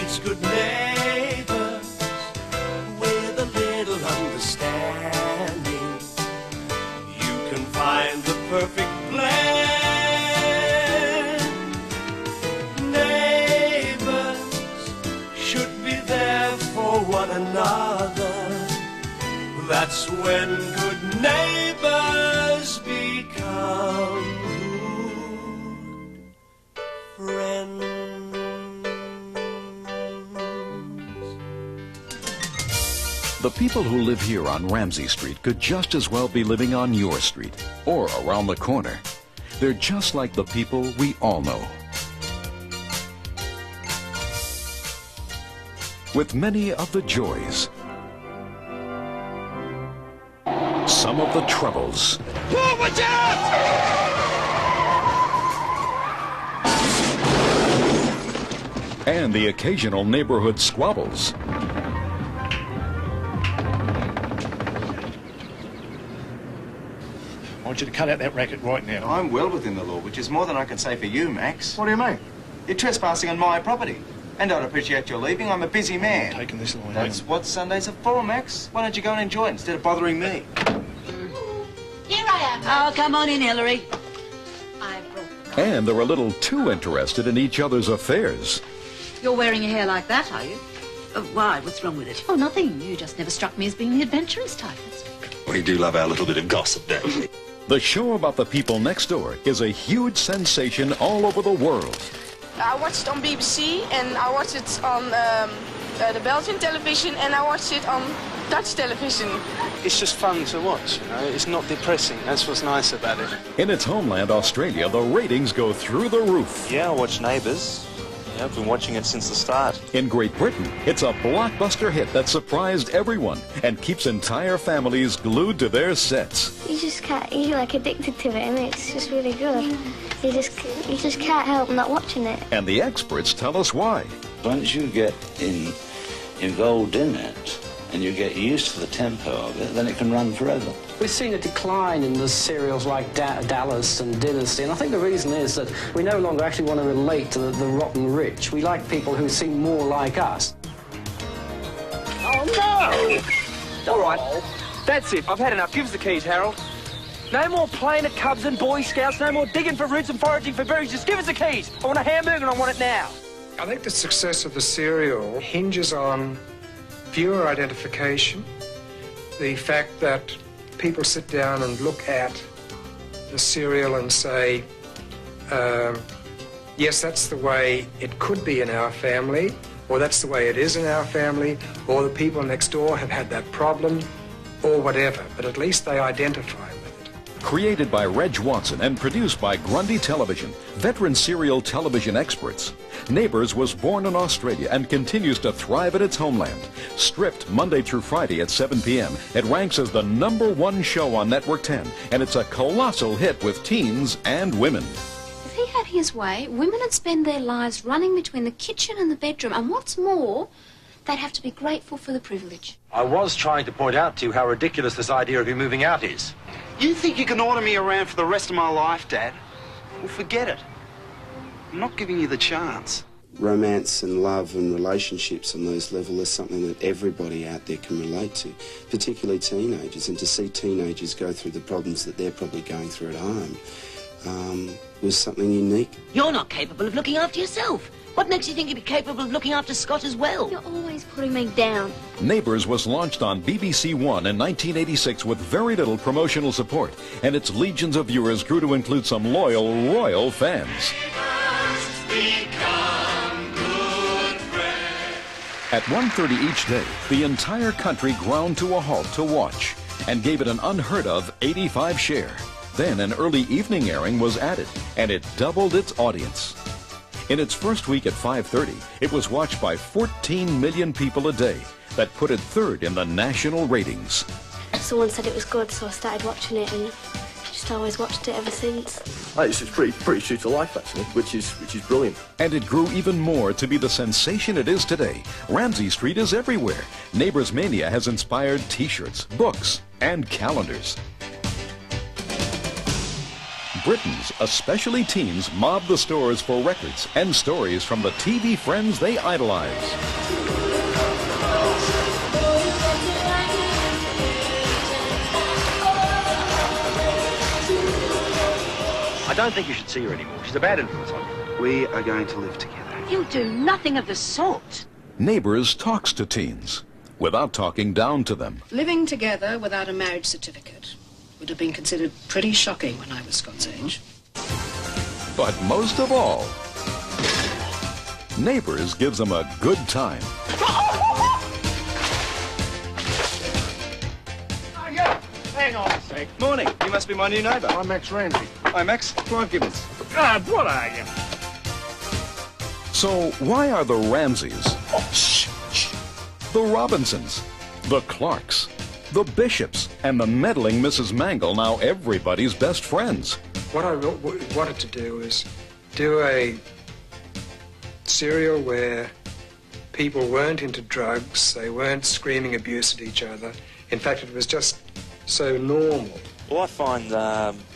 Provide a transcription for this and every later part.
needs good neighbors with a little understanding. You can find the perfect blend. Neighbors should be there for one another. That's when good neighbors become good friends. The people who live here on Ramsey Street could just as well be living on your street or around the corner. They're just like the people we all know. With many of the joys, some of the troubles, Watch out! and the occasional neighborhood squabbles. I want you to cut out that racket right now. I'm well within the law, which is more than I can say for you, Max. What do you mean? You're trespassing on my property. And I'd appreciate your leaving. I'm a busy man. I'm taking this line. That's what Sundays are for, Max. Why don't you go and enjoy it instead of bothering me? Here I am. Oh, come on in, Hillary. I brought And they're a little too interested in each other's affairs. You're wearing your hair like that, are you? Why? What's wrong with it? Oh, nothing. You just never struck me as being the adventurous type. We do love our little bit of gossip, don't we? The show about the people next door is a huge sensation all over the world. I watched it on BBC and I watched it on the Belgian television and I watched it on Dutch television. It's just fun to watch, you know. It's not depressing. That's what's nice about it. In its homeland, Australia, the ratings go through the roof. Yeah, I watch Neighbours. Yeah, I've been watching it since the start. In Great Britain, it's a blockbuster hit that surprised everyone and keeps entire families glued to their sets. You just can't, you're like addicted to it and it's just really good. You just can't help not watching it. And the experts tell us why. Once you get involved in it and you get used to the tempo of it, then it can run forever. We're seeing a decline in the serials like Dallas and Dynasty, and I think the reason is that we no longer actually want to relate to the rotten rich. We like people who seem more like us. Oh, no! All right, that's it. I've had enough. Give us the keys, Harold. No more playing at Cubs and Boy Scouts, no more digging for roots and foraging for berries. Just give us the keys. I want a hamburger and I want it now. I think the success of the serial hinges on viewer identification, the fact that people sit down and look at the serial and say, yes, that's the way it could be in our family, or that's the way it is in our family, or the people next door have had that problem, or whatever, but at least they identify with it. Created by Reg Watson and produced by Grundy Television, veteran serial television experts, Neighbours was born in Australia and continues to thrive in its homeland. Stripped Monday through Friday at 7 p.m., it ranks as the #1 show on Network 10, and it's a colossal hit with teens and women. If he had his way, women would spend their lives running between the kitchen and the bedroom, and what's more, they'd have to be grateful for the privilege. I was trying to point out to you how ridiculous this idea of you moving out is. You think you can order me around for the rest of my life, Dad? Well, forget it. I'm not giving you the chance. Romance and love and relationships on those levels is something that everybody out there can relate to, particularly teenagers, and to see teenagers go through the problems that they're probably going through at home was something unique. You're not capable of looking after yourself. What makes you think you'd be capable of looking after Scott as well? You're always putting me down. Neighbours was launched on BBC One in 1986 with very little promotional support, and its legions of viewers grew to include some loyal royal fans. At 1:30 each day, the entire country ground to a halt to watch and gave it an unheard of 85 share. Then an early evening airing was added, and it doubled its audience. In its first week at 5:30, it was watched by 14 million people a day. That put it third in the national ratings. Someone said it was good, so I started watching it and just always watched it ever since. It's pretty true to life, actually, which is brilliant. And it grew even more to be the sensation it is today. Ramsey Street is everywhere. Neighbours Mania has inspired T-shirts, books, and calendars. Britons, especially teens, mob the stores for records and stories from the TV friends they idolize. I don't think you should see her anymore. She's a bad influence on you. We are going to live together. You do nothing of the sort. Neighbours talks to teens without talking down to them. Living together without a marriage certificate would have been considered pretty shocking when I was Scott's age. But most of all, Neighbours gives them a good time. Hang on a sec. Morning. You must be my new neighbour. I'm Max Ramsey. Hi, Max. Clive Gibbons. God, what are you? So why are the Ramseys, the Robinsons, the Clarks, the Bishops, and the meddling Mrs. Mangle now everybody's best friends? What I wanted to do is do a serial where people weren't into drugs, they weren't screaming abuse at each other. In fact, it was just so normal. Well, I find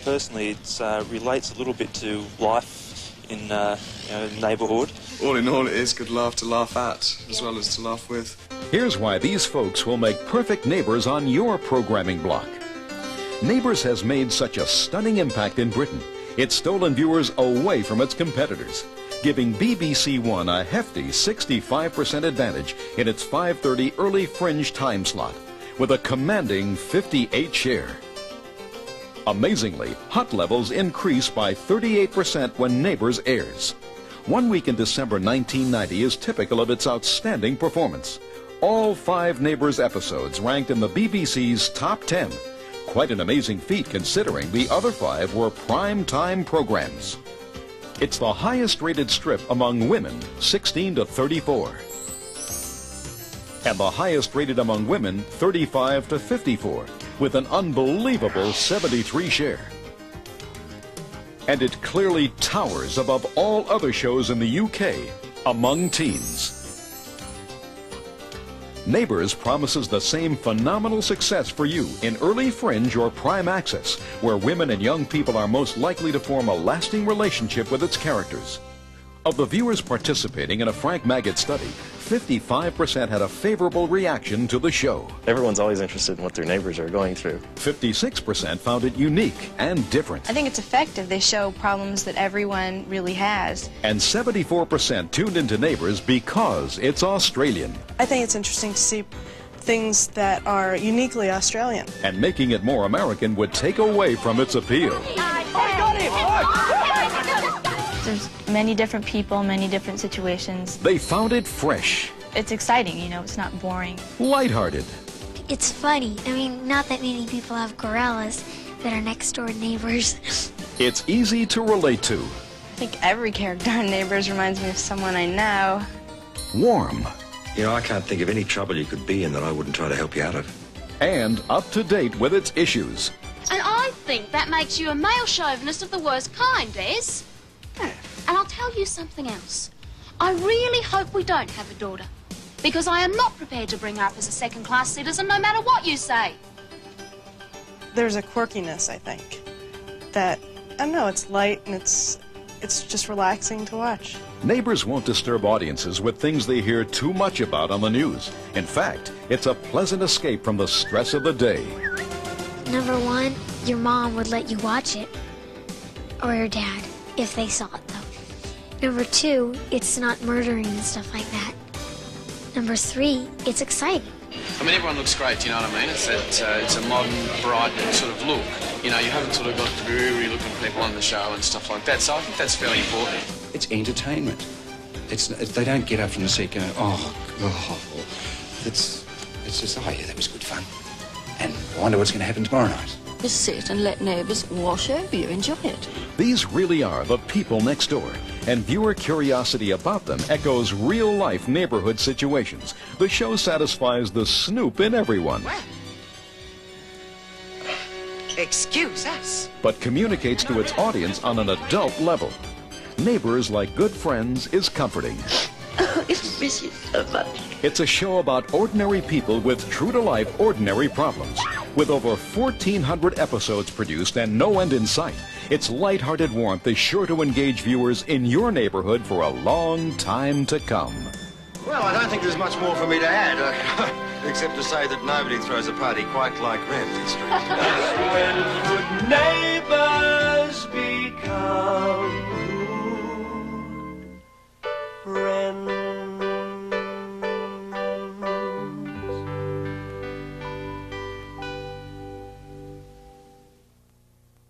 personally it relates a little bit to life in neighbourhood. All in all, it is good laugh to laugh at, as well as to laugh with. Here's why these folks will make perfect neighbors on your programming block. Neighbours has made such a stunning impact in Britain, it's stolen viewers away from its competitors, giving BBC One a hefty 65% advantage in its 5:30 early fringe time slot, with a commanding 58 share. Amazingly, hot levels increase by 38% when Neighbours airs. 1 week in December 1990 is typical of its outstanding performance. All 5 Neighbours episodes ranked in the BBC's top 10. Quite an amazing feat considering the other 5 were prime time programs. It's the highest rated strip among women 16 to 34. And the highest rated among women 35 to 54, with an unbelievable 73 share. And it clearly towers above all other shows in the UK among teens. Neighbours promises the same phenomenal success for you in early fringe or prime access, where women and young people are most likely to form a lasting relationship with its characters. Of the viewers participating in a Frank MAGID study, 55% had a favorable reaction to the show. Everyone's always interested in what their neighbors are going through. 56% found it unique and different. I think it's effective. They show problems that everyone really has. And 74% tuned into Neighbours because it's Australian. I think it's interesting to see things that are uniquely Australian. And making it more American would take away from its appeal. There's many different people, many different situations. They found it fresh. It's exciting, you know, it's not boring. Lighthearted. It's funny. I mean, not that many people have gorillas that are next door neighbors. It's easy to relate to. I think every character on Neighbours reminds me of someone I know. Warm. You know, I can't think of any trouble you could be in that I wouldn't try to help you out of. And up to date with its issues. And I think that makes you a male chauvinist of the worst kind, Des. And I'll tell you something else. I really hope we don't have a daughter, because I am not prepared to bring her up as a second-class citizen, no matter what you say. There's a quirkiness, I think, that, I don't know, it's light and it's just relaxing to watch. Neighbours won't disturb audiences with things they hear too much about on the news. In fact, it's a pleasant escape from the stress of the day. Number 1, your mom would let you watch it, or your dad, if they saw it, though. Number 2, it's not murdering and stuff like that. Number 3, it's exciting. I mean, everyone looks great, you know what I mean? It's a modern, bright sort of look. You know, you haven't sort of got dreary-looking people on the show and stuff like that, so I think that's fairly important. It's entertainment. They don't get up from the seat going, oh. It's just, oh yeah, that was good fun. And I wonder what's going to happen tomorrow night. Just sit and let Neighbours wash over you. Enjoy it. These really are the people next door, and viewer curiosity about them echoes real-life neighborhood situations. The show satisfies the snoop in everyone. Excuse us. But communicates to its audience on an adult level. Neighbours, like good friends, is comforting. I miss you so much. It's a show about ordinary people with true-to-life ordinary problems. With over 1,400 episodes produced and no end in sight, Its light-hearted warmth is sure to engage viewers in your neighborhood for a long time to come. Well, I don't think there's much more for me to add, except to say that nobody throws a party quite like Ramsey Street. When would neighbours become